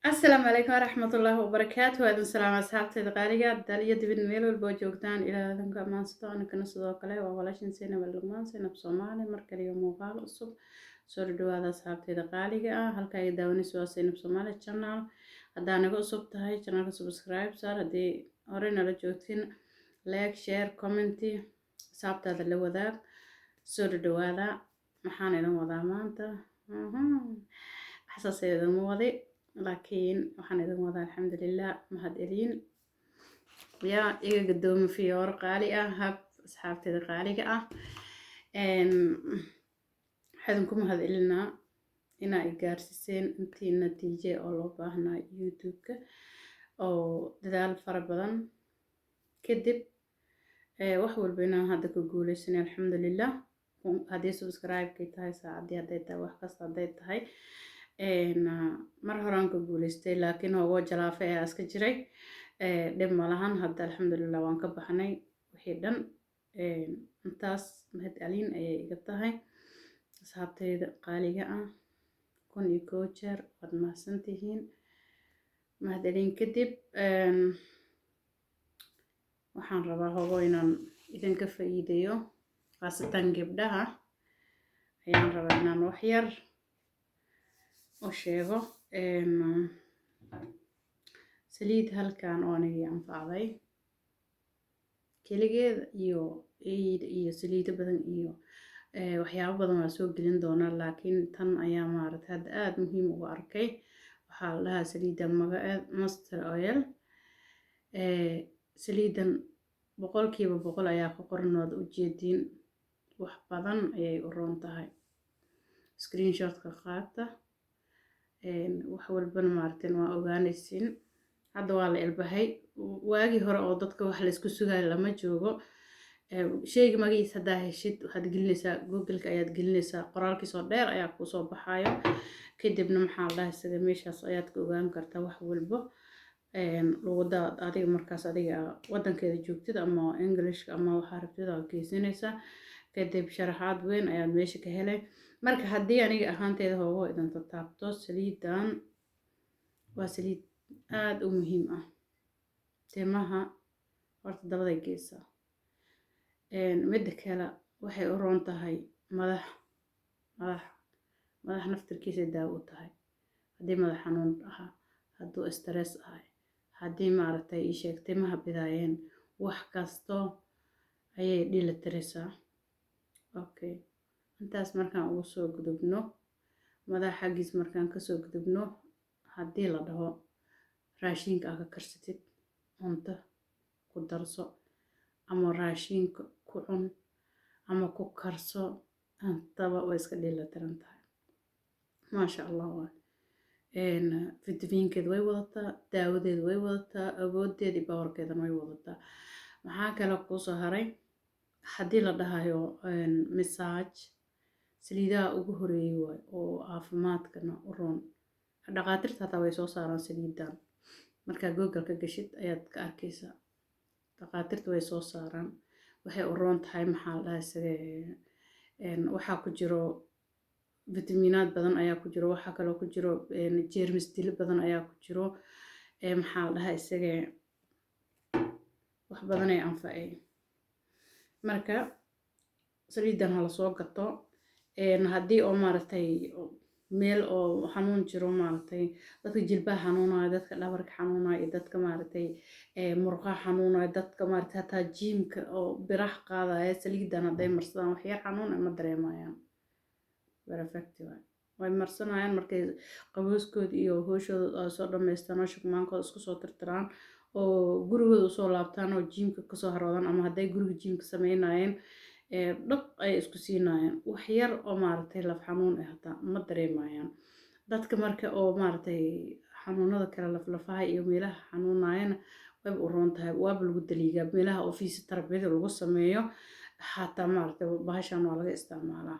السلام عليكم ورحمة الله وبركاته وأهلا وسهلا أصحابتي الغالية دالية دبن ميل والبوجوجتان إلى ذنك أمان ستون كنا صدوق له وولاشين سينا باللقمان سينا بصومالي مركل يوم وقال أصب سردو هذا أصحابتي الغالية هل كاي داوني سوا سينا بصومالي channel هدانا أصب تهاي channel سبسكرايب صار هدي أورينا لجوتين لايك شير كومنتي أصحابتي هذا اللي وذاك سردو هذا محاني لهم وضع مانتا حساسية المواضيع لكن waxaan idin wadaa alxamdulilah mahad elin yaa iga gadoomi fiyoor qaali ah hab asxaabteeda qaaliga ah waxaan ku mahad elinaa inaa i gaarsiiseen intii natiije oo loo baahnaa youtube-ka oo dadaal fara badan kadib wax walba inaan hadda ku guuleysanay alxamdulilah haddii subscribe-kay tahay saacadii hadday tahay wax kasta hadday tahay mar horaan ka guuleystay laakiin hoogo jalaafe ayaa iska jiray dhib malahan hadda alxamdulilah waan ka baxnay wixii dhan intaas mahad celin ayay iga tahay asxaabteyda qaaliga ah 1,000 jeer waad mahadsantihiin mahad celin kadib waxaan rabaa hoogo inaan idinka faa'iideeyo khaasatan gabdhaha ayaan rabaa inaan wax yar sheego saliid halkan oo aniga anfacday keligeed iyo saliido badan iyo waxyaabo badan waa soo gelin doonaa laakiin tan ayaa maaragtay hadda aad muhiim uga arkay waxaa la dhahaa saliidan magaceed master oil saliidan 100% ayaa ku qoran waad ujeediin wax badan ayay u roon tahay screenshot-ka qaata wax walbana maarteen waa ogaanaysiin hadda waa la ilbahay waagii hore oo dadka wax la isku sugayo lama joogo sheyga magiisa haddaa heshid waxaad gelinaysaa google-ka ayaad gelinaysaa qoraalkiisoo dheer ayaa kuu soo baxayo kadibna maxaa la dhahay sida meeshaas ayaad ka ogaan kartaa wax walba luqada adiga markaas adiga wadankeeda joogtid ama englishka ama waxaa rabtid aad geysanaysaa kadib sharaxaad weyn ayaad meesha ka helay marka haddii aniga ahaanteeda hoogo idinta taabto saliidan waa saliid aad u muhiim ah timaha horta dabaday geysaa midda kale waxay u roon tahay madax naftirkiisa daawo u tahay haddii madax xanuun ahaa hadduu stress ahay haddii maaragtay ii sheeg timaha bidaayeen wax kasto ayay dhila tiraysaa okay intaas markaan ugu soo gudubno madax xaggiis markaan kasoo gudubno haddii la dhaho raashinka aad ka karsatid cunto ku darso ama raashinka ku cun ama ku karso intaba way iska dheelitiran tahay maasha allah waa fitamiinkeed way wadataa daawadeed way wadataa awoodeed iyo bawarkeedana way wadataa maxaa kale kusoo haray haddii la dhahayo massage saliidaha ugu horeeyay waay oo caafimaadkana u roon dhaqaatiirta hataa way soo saaraan saliidan markaa google ka gashid ayaad ka arkaysaa dhaqaatiirta way soo saaraan waxay u roon tahay maxaa la dhahay sida waxaa ku jiro fitamiinaad badan ayaa ku jiro waxaa kaloo ku jiro jeermis dilo badan ayaa ku jiro maxaa la dhahay isaga wax badan ay anfacay marka saliidan hala soo gato haddii oo maaragtay meel oo xanuun jiro maaragtay dadka jilbaha xanuunayo dadka dhabarka xanuunayo iyo dadka maaragtay murqaha xanuunayo dadka maaragtay hataa jiimka oo biraha qaadaya saliidan hadday marsadaan wax yar xanuun ma dareemayaan perfect way marsanayaan markay qabowskooda iyo hooshooda soo dhammaystaan oo shukmaankooda isku soo tirtiraan oo gurigooda usoo laabtaan oo jiimka kasoo haroodan ama hadday guriga jiimka sameynayeen dhaq ay isku siinayaan wax yar oo maaragtay laf xanuun ah hataa ma dareemayaan dadka marka oo maaragtay xanuunada kale laflafaha iyo meelaha xanuunayana way u roon tahay waaba lagu daliigaa meelaha oo physiotherapy lagu sameeyo hataa maaragtay bahashan waa laga isticmaalaa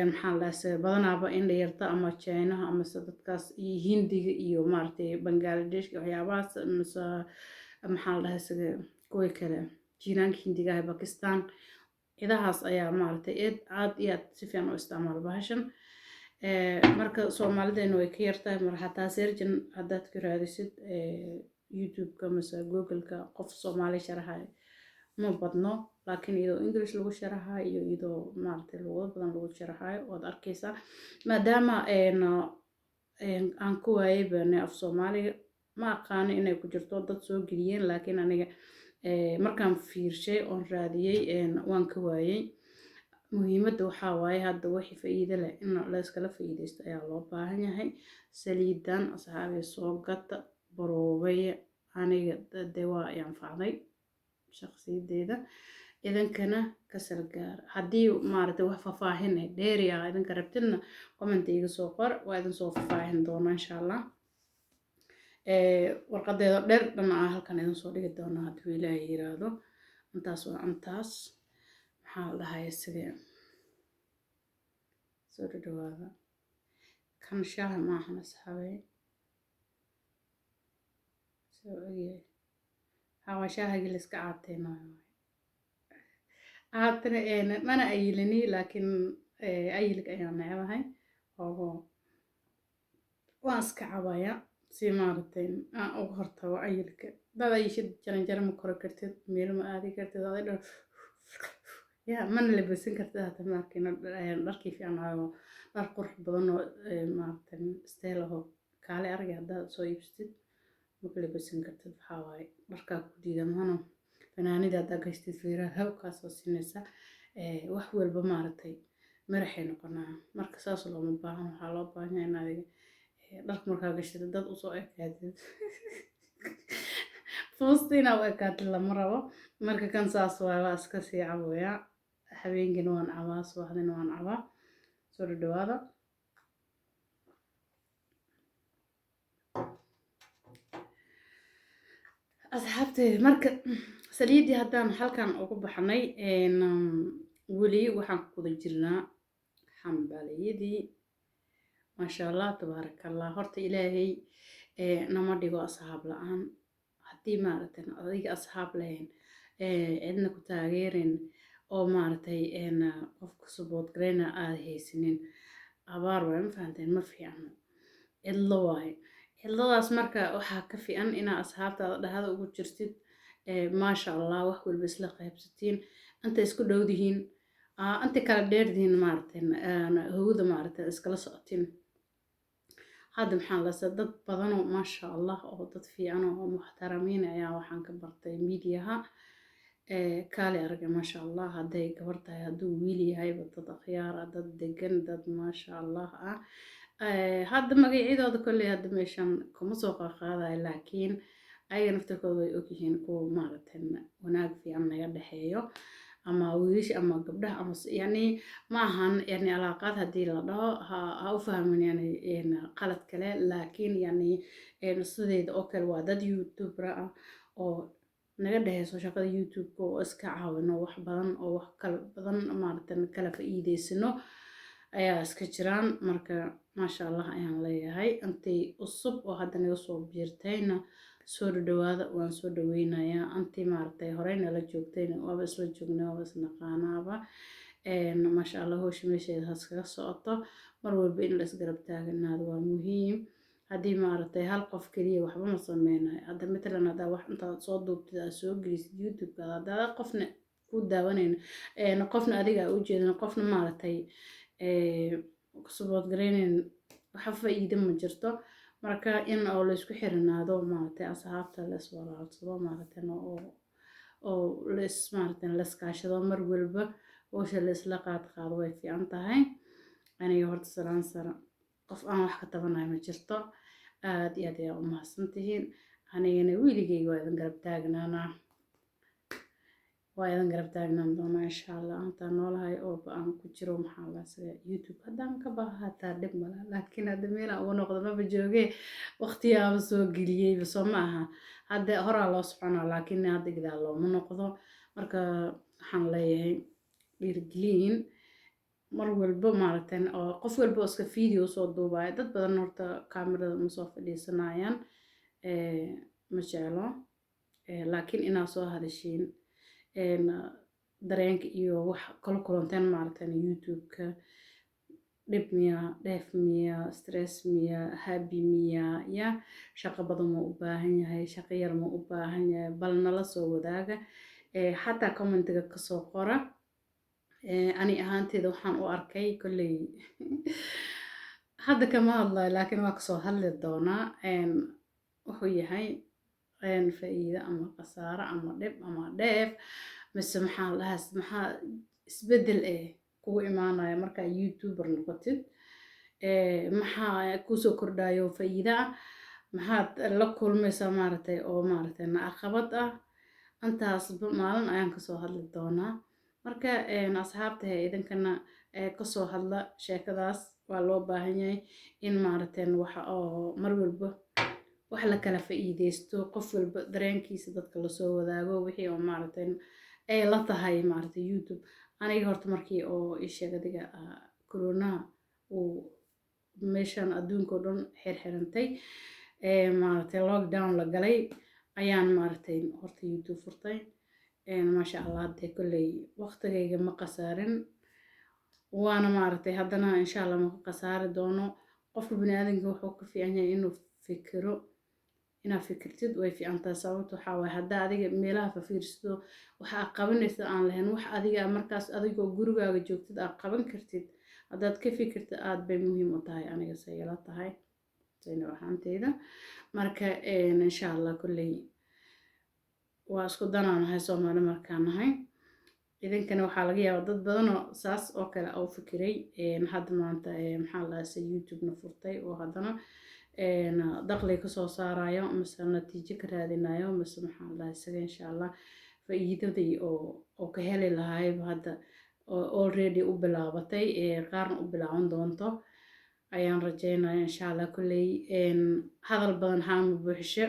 maxaa la dhahay badanaaba indha yarta ama China ama dadkaas iyo Hindiga iyo maaragtay Bangladesh waxyaabahaas maxaa la dhahay sida kuwa kale jiinaanka Hindiga ah Pakistan ciidahaas ayaa maaragtay aad iyo aad si fiican u isticmaal bahashan marka Soomaalideena way ka yartahay mar xataa surgeon haddaad ka raadisid YouTube-ka mise Google-ka qof Soomaali sharaxayo ma badno laakiin iyadoo English lagu sharaxayo iyo iyadoo maaragtay luqado badan lagu sharaxayo waad arkaysaa maadaama aan ku waayay bane af Soomaaliga ma aqaano inay ku jirto dad soo geliyeen laakiin aniga markaan fiirshay oon raadiyey waan ka waayay muhiimadda waxaa waaye hadda wixii faa'iido leh in la iskala faa'iidaysto ayaa loo baahan yahay saliidan asxaabi soo gata baroobaya aniga dee waa i anfacday shakhsiyadeeda idinkana kasal gaar haddii maaragtay wax faahfaahin ah dheeri ah idinka rabtidna comment iga soo qor waa idin soo faahfaahin doona insha Allah warqadeeda dheer dhan halkan idin soo dhigi doona haddii Ilaahay yiraahdo intaas waa intaas maxaa la dhahay sidee soo dhawaada kan shaaha maahan asxaabay soo ogyahay hawa shaaha la iska caateenayo caatena mana ayilani laakiin ayilka ayaan neebahay oo waan iska cabaya si maaragtay aan uga hortago ayilka dad ayishid jaran ma koro kartid meel ma aadi kartid adoo ya mana labisan kartid hata markiina dharkii fiican oo dhar qurux badan oo maaragtay style ah kaale arag haddaad soo iibsatid ma labisan kartid waxaa waaye dharkaa ku diidan mahana fanaanida haddaa gashtid fiiraha hawkaas oo sinaysa wax walba maaragtay maraxay noqonaa marka saas looma baahan waxaa loo baahan yahay in adiga dharka markaa gashtid dad usoo ekaatid fuustina u ekaatid lama rabo marka kan saas waaye waa iska sii cabaya habeenkina waan cabaa subaxdina waan cabaa soo dhawaada asxaabtay marka saliidii haddaan halkan ugu baxnay weli waxaan ku wada jirnaa xambaliyadii maasha Allah tabaarakallah horta ilaahay nama dhigo asxaab la'aan haddii maaragtay adiga asxaab lahayn cidna ku taageerin oo maaragtay qofka support gareyna aad haysanin abaar way ma fahanteen ma fiicno cidlo waaye cidladaas marka waxaa ka fiican inaa asxaabtaada dhahada ugu jirtid maasha Allah wax walba isla qaybsatiin inta isku dhowdihiin inta kala dheerdihiin maaragtay hawada maaragtay iskala socotiin hadda maxaa la dad badan oo maasha Allah oo dad fiican oo muxtaramiin ayaa waxaan ka bartay miidiyaha kaale aragay maasha Allah hadday gabar tahay hadduu wiil yahay dad akhyaar ah dad degan dad maasha Allah ah hadda magacyadooda kolley hadda meeshan kuma soo qaadayo laakiin ayaga naftarkooda way ogyihiin kuwa maaragtay wanaag fiican naga dhexeeyo ama wiish ama gabdhaha ama yani ma ahan yani alaaqaad haddii la dhaho ha u fahmin yani qalad kale laakiin yani sideeda oo kale waa dad youtuber ah oo naga dhexeyso shaqada youtube-ka oo iska caawino wax badan oo wax kala badan maaragtay kala faa'iideysano ayaa iska jiraan marka maasha Allah ayaan leeyahay intay cusub oo hadda naga soo biirtayna soo dhawaada waan soo dhaweynayaa antii maaragtay horeyna la joogtayna waaba isla joognay waaba isnaqaanaaba maasha Allah hawsha meesheeda has kaga socoto mar walba in la isgarab taaganaado waa muhiim haddii maaragtay hal qof keliya waxba ma sameynayo hadda matalan haddaa wax intaad soo duubtid aad soo gelisid youtube-ka haddaa qofna ku daawanayna qofna adiga u jeedin qofna maaragtay support gareynayn waxa faa'iido ma jirto marka in oo la isku xirinaado maaragtay asxaabta la iswalaalsado maaragtay oo maaragtay la iskaashado mar walba hawsha la isla qaado way fiican tahay aniga horta salaan sara qof aan wax ka tabanayo ma jirto aad iyo aad ayaa u mahadsantihiin anigana weligeyga waa idin garab taagnaanaa waa idin garab taagnaan doonaa insha Allah intaan noolahay oo aan ku jiro maxaa la sida youtube haddaan ka baahataa dhib mala laakiin hadda meel aan ugu noqdo maba joogee waqtiyaaba soo geliyey soo ma aha hadda horaa loo soconaa laakiin hadda gidaa looma noqdo marka waxaan leeyahay dhiirgelin mar walba maaragtay oo qof walba oo iska video soo duubaya dad badan horta kaamirada ma soo fadhiisanayaan ma jeclo laakiin inaa soo hadashiin dareenka iyo wax kala kulanteen maaragtay youtube-ka dhib miya, dheef miya, stress miya, happy miya, ya shaqo badan ma u baahan yahay, shaqo yar ma u baahan yahay, bal nala soo wadaaga. Xataa commentiga kasoo qora. Ani ahaanteeda waxaan u arkay kolley hadda kama hadlayo laakiin waa kasoo hadli doonaa. Wuxuu yahay faa'iido ama khasaaro ama dhib ama dheef, mise maxaa la dhahaa, maxaa isbeddel kugu imaanaya markaa youtuber noqotid. Maxaa kusoo kordhayo faa'iido ah, maxaad la kulmaysaa maaragtay oo maaragtay caqabad ah. Intaas maalin ayaan kasoo hadli doonaa. Marka asxaabta idinkana kasoo hadla sheekadaas. Waa loo baahan yahay in maaragtay waxa oo mar walba wax la kala faa'iideysto, qof walba dareenkiisa dadka lasoo wadaago wixii oo maaragtay ay la tahay maaragtay YouTube. Aniga horta markii oo isheeg adiga corona uu meeshan adduunka oo dhan xirxirantay, maaragtay lockdown la galay, ayaan maaragtay horta YouTube furtay. Masha Allah hadda kolley waqtigayga ma qasaarin, waana maaragtay haddana insha Allah ma qasaari doono. Qofka bini'aadamka wuxuu ka fiican yahay inuu fikiro, inaad fikirtid way fiicantahay. Sababta waxaa waaye haddaa adiga meelaha fiirsato waxa aad qabanaysa aan lahayn wax adiga markaas adigoo gurigaaga joogtid aad qaban kartid, haddaad ka fikirtid aad bay muhiim u tahay. Aniga say ila tahay sayna ahaanteyda. Marka insha Allah kolley waa isku danaanahay Soomaali markaan nahay. idinkana waxaa laga yaabaa dad badan oo saas oo kale u fikiray. Hadda maanta maxaa la dhahaa YouTube na furtay oo haddana dakhli ka soo saarayo mise natiijo ka raadinayo mise maxaa la dhahaa isaga insha Allah faa'iidadii oo ka heli lahaay hadda already u bilaabatay, qaarna u bilaaban doonto ayaan rajeynayaa insha Allah. Kolley hadal badan haan buuxisho.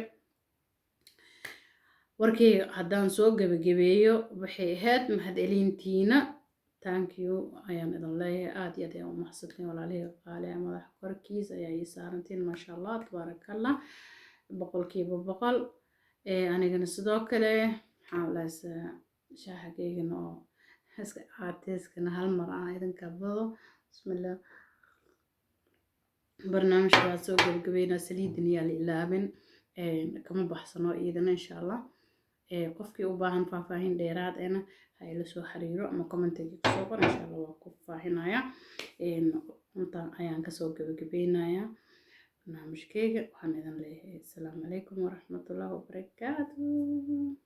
warkii haddaan soo gabagabeeyo waxay ahayd mahadcelintiina. Thank you ayaan idin leeyahay. Aad iyo aad ayaan u mahadsantahay walaalihii qaali ah. Madaxa korkiisa ayaa ii saarantiin maasha Allah tabaarakallah boqolkiiba boqol. Anigana sidoo kale maxaa la dhahaa shaahagaygan oo iska caateyskana hal mar aan idinka bado. Bismillah. barnaamijka waa soo gabagabeynaa. saliidin yaa la ilaabin, kama baxsano iidana insha Allah. qofkii u baahan faahfaahin dheeraad ahna ha ila soo xiriiro ama commentiga kusoo qor insha Allah waa ku faahfaahinaya. intaan ayaan kasoo gabagabeynayaa barnaamijkayga. waxaan idin leeyahay assalaamu calaykum waraxmatullaahi wabarakaatuh.